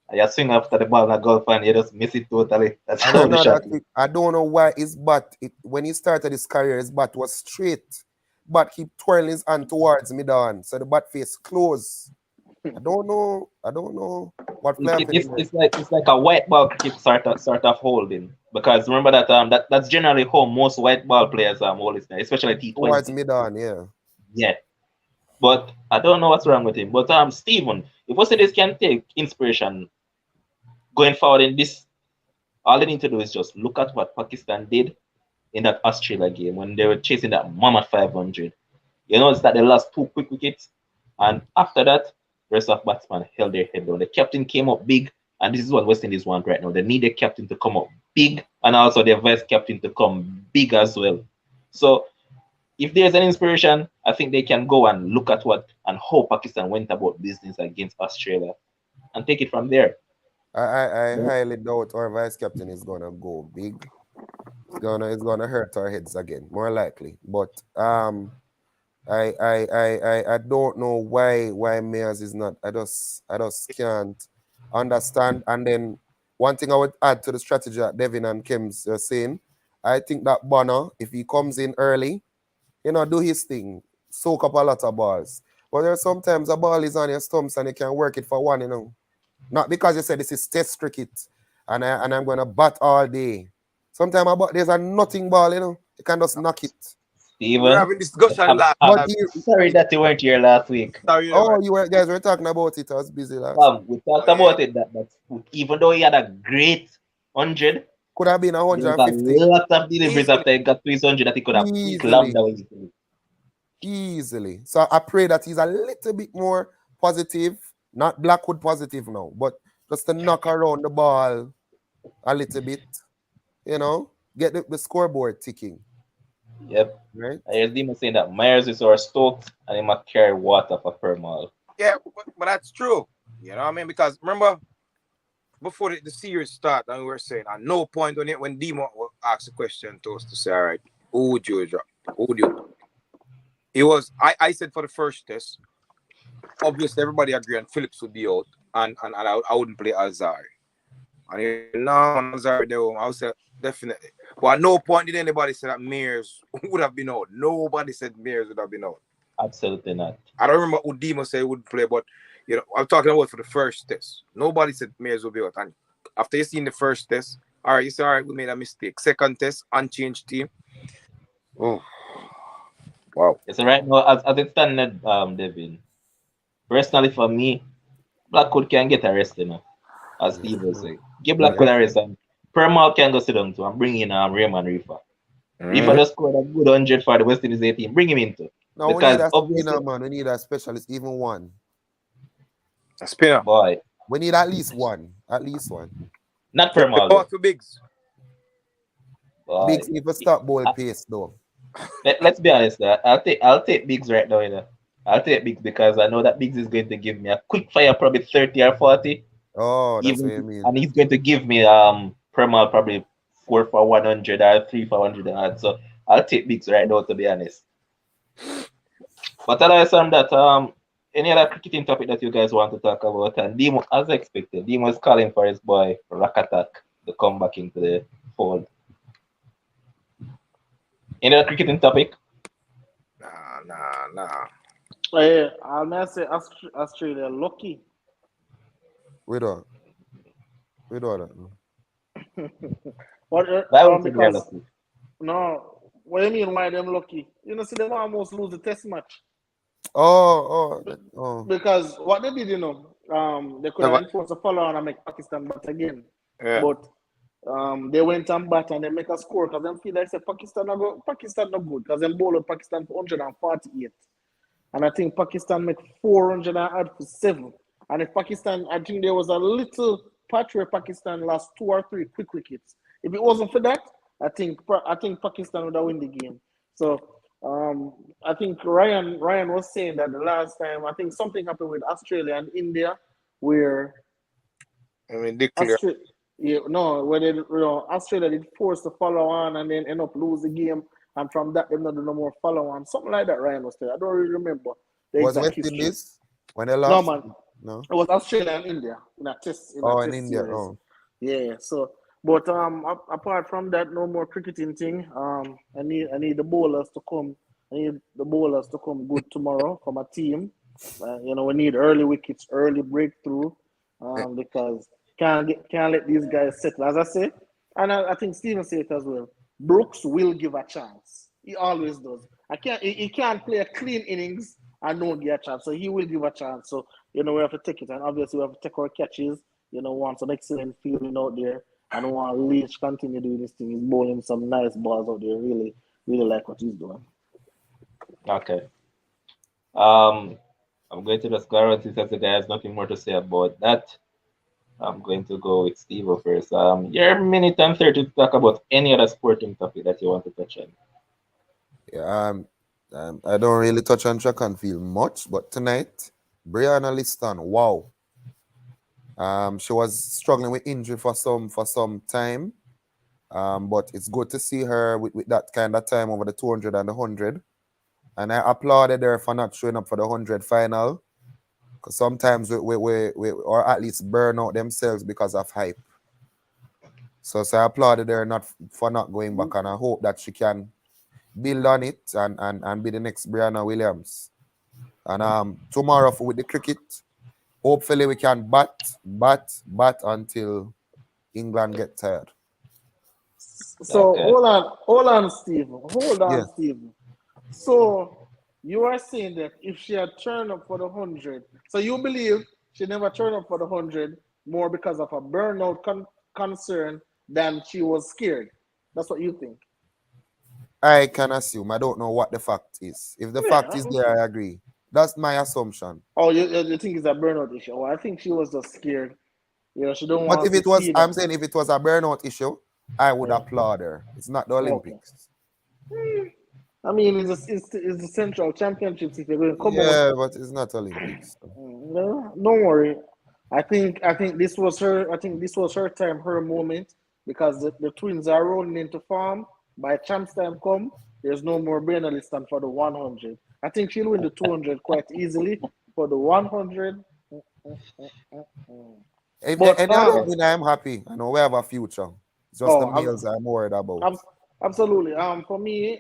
And you swing after the ball in a golf and you just miss it totally. That's And how the another shot is. thing, I don't know why his bat, when he started his career, his bat was straight. But he twirling his hand towards me down. So the bat face close. I don't know. What It, player it, for it's do? it's like a white ball cricket sort of holding because remember that's generally how most white ball players hold it, especially Towards T20. me down, yeah. Yeah, but I don't know what's wrong with him. But Stephen, if Mercedes can take inspiration going forward in this, all they need to do is just look at what Pakistan did in that Australia game when they were chasing that mammoth 500. You notice that they lost 2 quick wickets, and after that, the rest of batsmen held their head down. The captain came up big, and this is what West Indies want right now. They need the captain to come up big, and also their vice captain to come big as well. So, if there's an inspiration, I think they can go and look at what and how Pakistan went about business against Australia and take it from there. I But highly doubt our vice captain is gonna go big. It's gonna hurt our heads again, more likely. But I don't know why Mayers is not. I just can't understand. And then one thing I would add to the strategy that Devin and Kim's saying, I think that Bonner, if he comes in early, do his thing, soak up a lot of balls. But there's sometimes a ball is on your stumps and you can work it for one. Not because you said this is test cricket and I'm gonna bat all day. Sometimes there's a nothing ball. You can just knock it. we were Stephen, having discussion last But I'm time. here, sorry that you weren't here last week. Sorry, you know, oh, guys were talking about it. I was busy last week. We talked oh, yeah. about it that even though he had a great 100, Could have been there was a 150 lot of deliveries Easily. after he got to his 100 that he could have slammed easily, away easily. easily. So I pray that he's a little bit more positive, not Blackwood positive now, but just to knock around the ball a little bit. Get the scoreboard ticking, Yep. right? I heard Demon saying that Myers is our stoked and he might carry water for per mile. Yeah, but that's true. You know what I mean? Because remember, before the series start, and we were saying at no point when Demo asked a question to us to say, all right, who would you drop? Who would you? It was I said for the first test, obviously everybody agreed and Phillips would be out, and I wouldn't play Azari. And he no man, Azari there. I would say definitely. But at no point did anybody say that Mears would have been out. Nobody said Mears would have been out. Absolutely not. I don't remember who Demo said he wouldn't play, but I'm talking about for the first test. Nobody said Mears would be out. And after you seen the first test, all right, you say, all right, we made a mistake. Second test, unchanged team. Oh, wow. It's right now as it stands, Devin. Personally for me, Blackwood can get arrested now, as Steve was saying. Give Mm-hmm. Blackwood a rest and per mile can go sit down to and bring in Raymond Reefer. Reefer Mm-hmm. just scored a good 100 for the West Indies 18. Bring him into. Now we need Because a obviously, spinner, man. We need a specialist, even one. A spinner. boy, We need at least one. At least one. not You per you mile bought though. for Biggs. Boy. Big need to stop ball pace, though. Let's be honest, I'll take Biggs right now. I'll take Biggs because I know that Biggs is going to give me a quick fire, probably 30 or 40. Oh, that's what Even you mean. and he's going to give me per mile probably 4 for 100 or 3 for 100 and so I'll take Biggs right now to be honest. But other than that, any other cricketing topic that you guys want to talk about? And Demo, as expected, Demo is calling for his boy Rakatak to come back into the fold. Any other cricketing topic? Nah. Hey, I'll say Australia lucky. We don't that. What? Why would you say they're Because lucky? no. What do you mean? Why them lucky? See them almost lose the test match Oh. because what they did, they could have Never. enforced a follow on and make Pakistan bat again, Yeah. but They went and bat and they make a score because them feel like say Pakistan not good because them bowled Pakistan for 148. And I think Pakistan made 400 and add for 7. And if Pakistan, I think there was a little patch where Pakistan lost 2 or 3 quick wickets. If it wasn't for that, I think Pakistan would have won the game. So I think Ryan was saying that the last time I think something happened with Australia and India where I mean, declare. Australia, yeah, no, where Australia did force to follow on and then end up lose the game, and from that they not do no more follow on, something like that. Ryan was saying. I don't really remember the Was exact West history. Indies when they No lost? man, No. it was Australia and India in a Oh, in test India. series. Oh, Yeah, so but apart from that, no more cricketing thing. I need the bowlers to come. I need the bowlers to come good tomorrow for my team. We need early wickets, early breakthrough, because can't let these guys settle. As I say, and I think Steven said it as well. Brooks will give a chance. He always does. He can't play a clean innings and don't get a chance. So he will give a chance. So we have to take it, and obviously we have to take our catches. Want some excellent fielding out there. I don't want Leach continue doing this thing. He's bowling some nice balls out there. Really, really like what he's doing. Okay. Um, I'm going to just guarantee that the guy has nothing more to say about that. I'm going to go with Steve first. Your minute and 30 to talk about any other sporting topic that you want to touch on. yeah. I don't really touch on track and field much, but tonight, Brianna Liston, wow. She was struggling with injury for some time. But it's good to see her with that kind of time over the 200 and the 100. And I applauded her for not showing up for the 100 final. Because sometimes we or at least burn out themselves because of hype. So I applauded her not for not going back, and I hope that she can build on it and be the next Brianna Williams. And tomorrow with the cricket, hopefully we can bat until England get tired. So Okay. hold on, Steve. Hold Yeah. on, Steve. So you are saying that if she had turned up for the 100, so you believe she never turned up for the 100 more because of a burnout concern than she was scared. That's what you think. I can assume. I don't know what the fact is. If the fact Yeah. is there, I agree. That's my assumption. Oh, you think it's a burnout issue? Oh, I think she was just scared. She don't But want if to it was, see that. I'm saying if it was a burnout issue, I would Yeah. applaud her. It's not the Okay. Olympics. I mean, it's the Central Championships. If you're going to come out, Yeah, but it's not Olympics. no, don't worry. I think this was her. I think this was her time, her moment, because the twins are rolling into form. By chance time come, there's no more brain stand for the 100. I think she'll win the 200 quite easily. For the 100, but Any other win, I'm happy. I know we have a future. It's just the oh, males I'm worried about. absolutely. For me,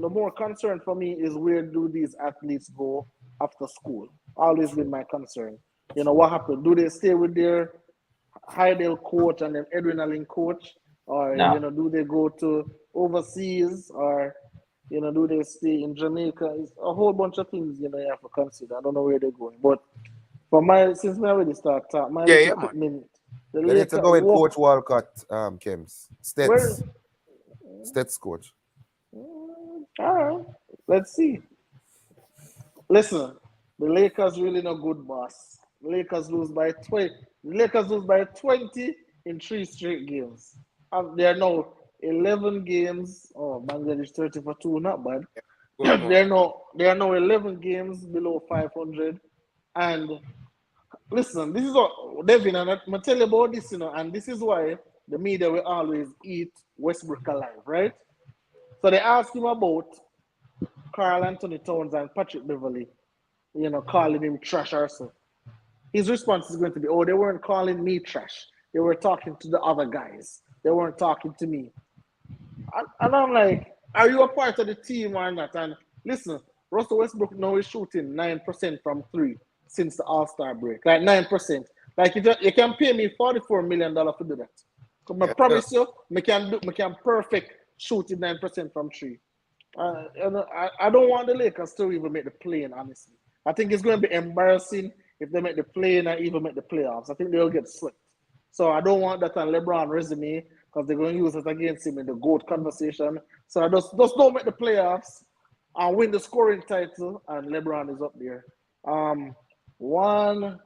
the more concern for me is where do these athletes go after school? Always been my concern. What happened? Do they stay with their Heidel coach and then adrenaline coach, or No. do they go to overseas, or do they stay in Jamaica? It's a whole bunch of things you have to consider. I don't know where they're going, but since we already start my Yeah, little yeah, man. quick minute, the You need to Lakers go with walk Coach Walcott, Kims. where. Stets coach. All right, let's see. Listen, the Lakers really not good, boss. The Lakers lose by 20. The Lakers lose by 20 in 3 straight games. They are now 11 games. Oh, Bangladesh 30 for 2, not bad. Good man. They are now 11 games below 500. And listen, this is what Devin and I'm tell you about this, and this is why the media will always eat Westbrook alive, right? So they asked him about Carl Anthony Towns and Patrick Beverly, calling him trash or so. His response is going to be, oh, they weren't calling me trash. They were talking to the other guys. They weren't talking to me. And I'm like, are you a part of the team or not? And listen, Russell Westbrook now is shooting 9% from 3 since the All-Star break. Like 9%. Like you can pay me $44 million to do that. I Yeah, yeah. promise you, I can perfect shooting 9% from 3. I don't want the Lakers to even make the play-in, honestly. I think it's going to be embarrassing if they make the play-in and even make the playoffs. I think they'll get swept. So I don't want that on LeBron's resume because they're going to use it against him in the GOAT conversation. So I just don't make the playoffs and win the scoring title, and LeBron is up there. One.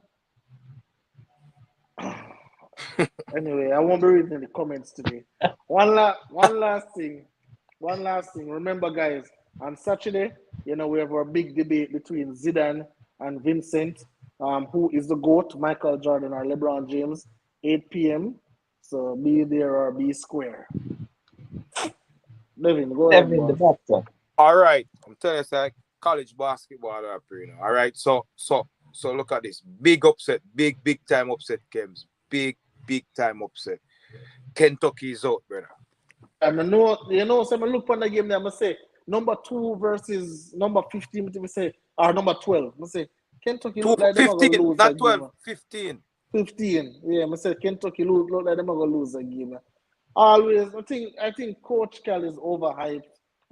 Anyway, I won't be reading the comments today. One last thing. Remember, guys, on Saturday, we have our big debate between Zidane and Vincent. Who is the GOAT, Michael Jordan or LeBron James? 8 p.m. So be there or be square. Devin, go ahead, Devin, the boss. doctor. All right, I'm telling you, it's like college basketball up here, All right, so look at this big upset, big time upset, Kems, big time upset. Kentucky is out, brother. Yeah, I know. So I look on the game there. I say number 2 versus number 15. I say or number 12. I say Kentucky look like they're gonna lose not a 12, game. 15. 15. Yeah, I say Kentucky look like they're gonna lose a game. Always, I think Coach Cal is overhyped.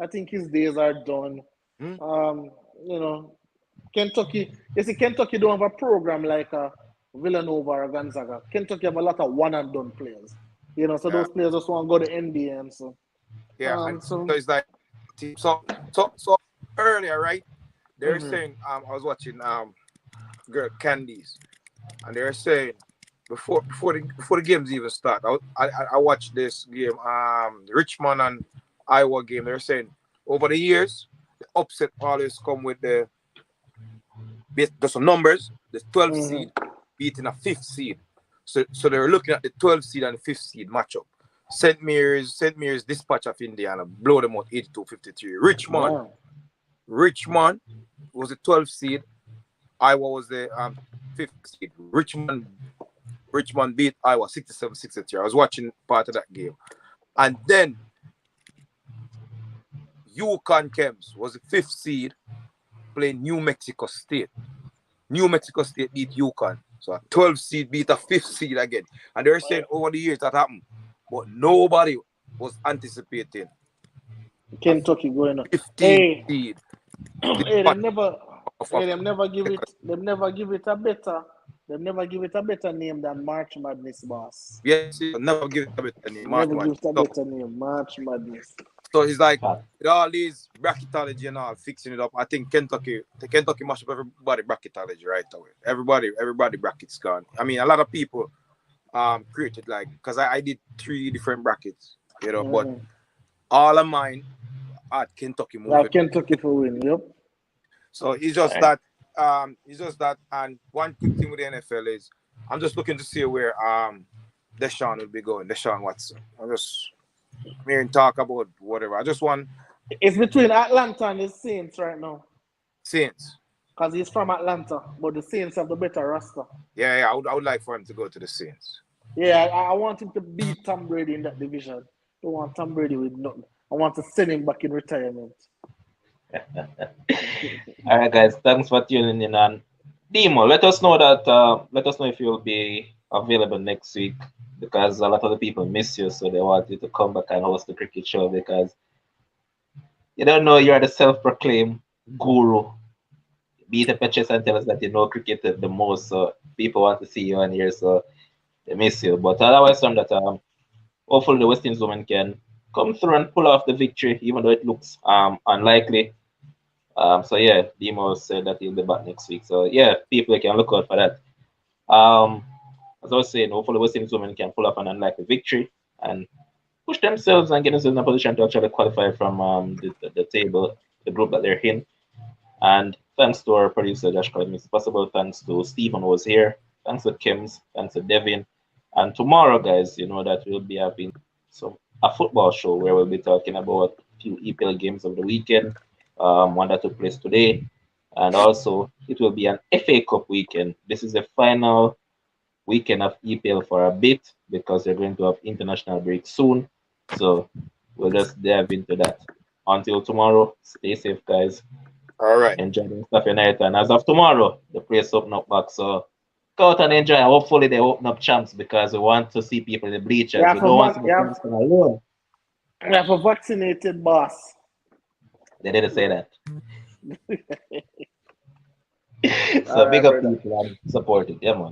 I think his days are done. Kentucky. You see, Kentucky don't have a program like Villanova or Gonzaga. Kentucky have a lot of one and done players. So those players just want to go to NBA and so. And so it's like so earlier, right? They're saying I was watching Girl Candies, and they're saying before the games even start, I watched this game, Richmond and Iowa game. They're saying over the years, the upset always come with there's some numbers. The 12th seed beating a 5th seed. So they're looking at the 12th seed and the 5th seed matchup. St. Mary's Dispatch of Indiana blow them out 82-53. Richmond was the 12th seed. Iowa was the 5th seed. Richmond beat Iowa 67-63. I was watching part of that game. And then UConn Chems was the 5th seed playing New Mexico State. New Mexico State beat UConn. So a 12th seed beat a 5th seed again. And they're saying over the years that happened. But nobody was anticipating Kentucky going up. 15th seed. Hey, them never give it a better name than March Madness, boss. Yes, never give it a better name. Better name, March Madness. So it's like with all these bracketology and all fixing it up. I think Kentucky mash up everybody bracketology right away. Everybody brackets gone. I mean, a lot of people created because I did 3 different brackets, but all of mine had Kentucky moving. Kentucky for win, yep. So it's just that. And one quick thing with the NFL is I'm just looking to see where Deshaun will be going. Deshaun Watson. I'm just hearing talk about whatever. I just want. It's between Atlanta and the Saints right now. Saints. Because he's from Atlanta, but the Saints have the better roster. Yeah. I would like for him to go to the Saints. Yeah, I want him to beat Tom Brady in that division. I don't want Tom Brady with nothing. I want to send him back in retirement. All right, guys. Thanks for tuning in. And Demo, let us know if you'll be available next week, because a lot of the people miss you, so they want you to come back and host the cricket show, because you don't know you're the self-proclaimed guru. Beat up your chest and tell us that you know cricket the most, so people want to see you on here, so they miss you. But otherwise, from that, hopefully the West Indies women can come through and pull off the victory, even though it looks unlikely. So yeah, Demo said that he'll be back next week. So yeah, people can look out for that. As I was saying, hopefully West Indies women can pull off an unlikely victory and push themselves and get themselves in a position to actually qualify from the table, the group that they're in. And thanks to our producer Josh Collins, makes it possible. Thanks to Stephen who was here. Thanks to Kims. Thanks to Devin. And tomorrow, guys, you know that we'll be having a football show where we'll be talking about a few EPL games of the weekend. One that took place today, and also it will be an FA Cup weekend. This is the final weekend of EPL for a bit, because they're going to have international break soon. So we'll just dive into that. Until tomorrow, stay safe, guys. All right. Enjoy the stuff night. And as of tomorrow, the place open up back. So go out and enjoy. Hopefully they open up champs, because we want to see people in the bleachers. We don't want to see Kingston alone. We have a vaccinated boss. They didn't say that. So big up people and support it. Yeah, man.